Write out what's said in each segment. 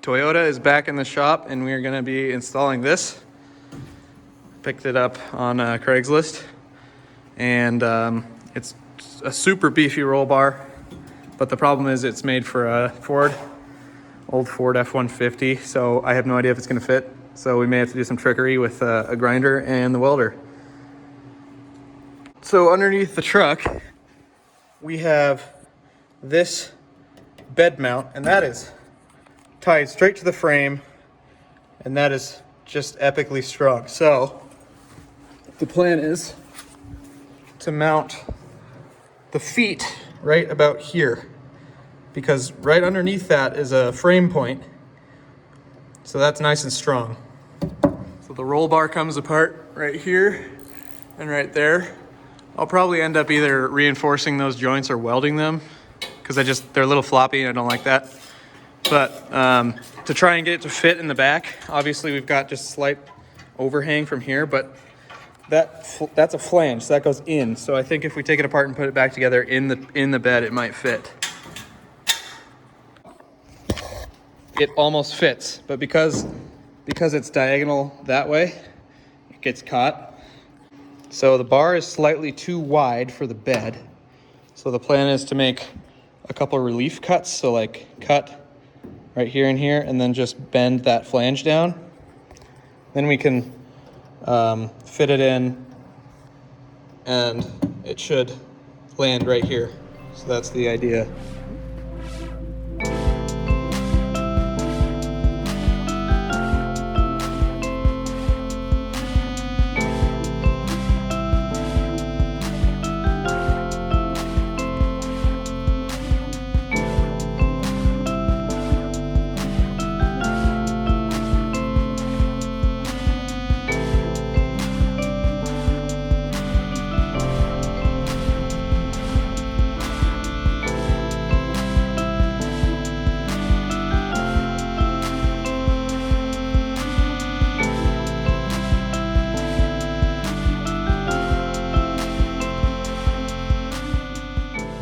Toyota is back in the shop and we are going to be installing this. Picked it up on Craigslist, and it's a super beefy roll bar, but the problem is it's made for a old Ford F-150, so I have no idea if it's going to fit. So we may have to do some trickery with a grinder and the welder. So underneath the truck, we have this bed mount, and that is tied straight to the frame, and that is just epically strong. So the plan is to mount the feet right about here, because right underneath that is a frame point, so that's nice and strong. So the roll bar comes apart right here and right there. I'll probably end up either reinforcing those joints or welding them, because they're a little floppy and I don't like that. But to try and get it to fit in the back, obviously we've got just a slight overhang from here, but that's a flange, so that goes in. So I think if we take it apart and put it back together in the bed, it might fit. It almost fits, but because it's diagonal that way, it gets caught. So the bar is slightly too wide for the bed. So the plan is to make a couple relief cuts. So like cut right here and here, and then just bend that flange down. Then we can fit it in, and it should land right here. So that's the idea.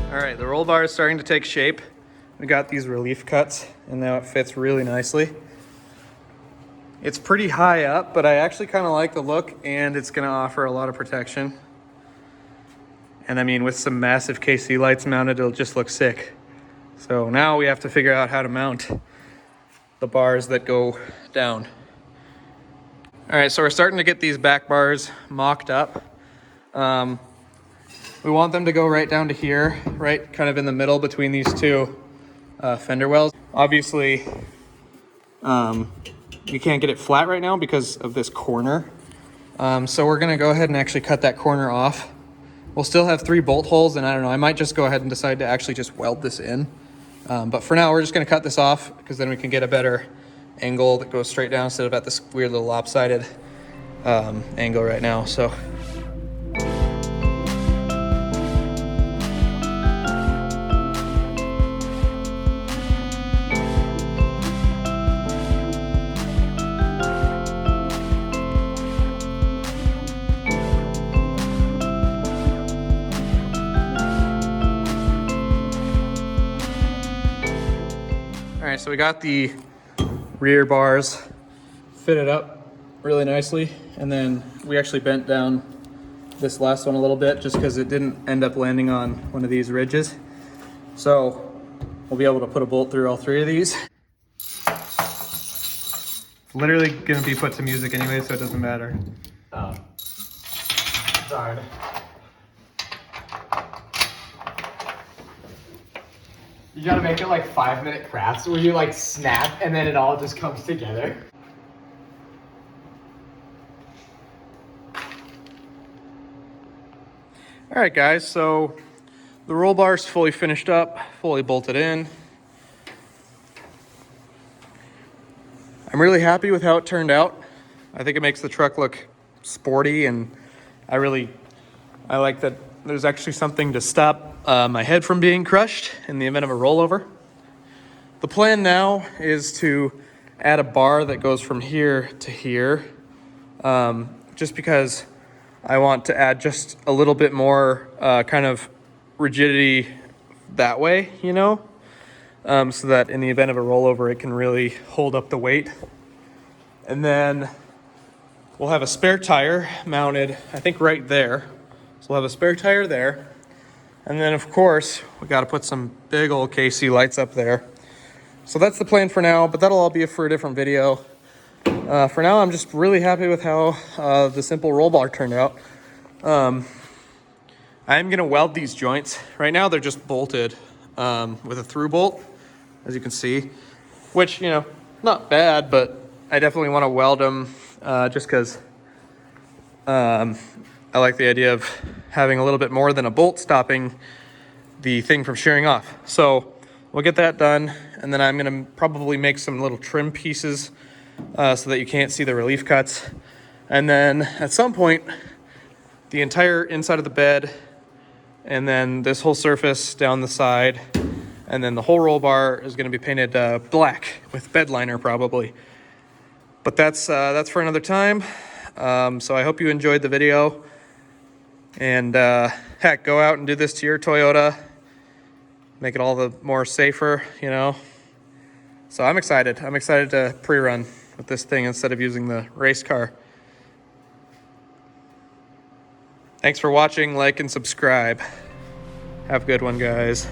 All right, the roll bar is starting to take shape. We got these relief cuts, and now it fits really nicely. It's pretty high up, but I actually kind of like the look, and it's going to offer a lot of protection. And I mean, with some massive KC lights mounted, it'll just look sick. So now we have to figure out how to mount the bars that go down. All right, so we're starting to get these back bars mocked up. We want them to go right down to here, right kind of in the middle between these two fender wells. Obviously, you can't get it flat right now because of this corner. So we're gonna go ahead and actually cut that corner off. We'll still have 3 bolt holes, and I don't know, I might just go ahead and decide to actually just weld this in. But for now, we're just gonna cut this off, because then we can get a better angle that goes straight down instead of at this weird little lopsided angle right now. So. All right, so we got the rear bars fitted up really nicely, and then we actually bent down this last one a little bit just because it didn't end up landing on one of these ridges. So we'll be able to put a bolt through all 3 of these. It's literally gonna be put to music anyway, so it doesn't matter. Oh, darn. You gotta make it like 5-minute crafts where you like snap and then it all just comes together. All right, guys, so the roll bar is fully finished up, fully bolted in. I'm really happy with how it turned out. I think it makes the truck look sporty, and I like that there's actually something to stop my head from being crushed in the event of a rollover. The plan now is to add a bar that goes from here to here, just because I want to add just a little bit more kind of rigidity that way, you know? so that in the event of a rollover, it can really hold up the weight. And then we'll have a spare tire mounted, I think right there. So we'll have a spare tire there. And then of course, we got to put some big old KC lights up there. So that's the plan for now, but that'll all be for a different video. For now, I'm just really happy with how the simple roll bar turned out. I'm gonna weld these joints. Right now, they're just bolted with a through bolt, as you can see, which, you know, not bad, but I definitely want to weld them just because I like the idea of having a little bit more than a bolt stopping the thing from shearing off. So we'll get that done, and then I'm gonna probably make some little trim pieces so that you can't see the relief cuts. And then at some point, the entire inside of the bed, and then this whole surface down the side, and then the whole roll bar is gonna be painted black with bed liner probably. But that's for another time. So I hope you enjoyed the video. And heck, go out and do this to your Toyota. Make it all the more safer, you know. So I'm excited. I'm excited to pre-run with this thing instead of using the race car. Thanks for watching, like and subscribe. Have a good one, guys.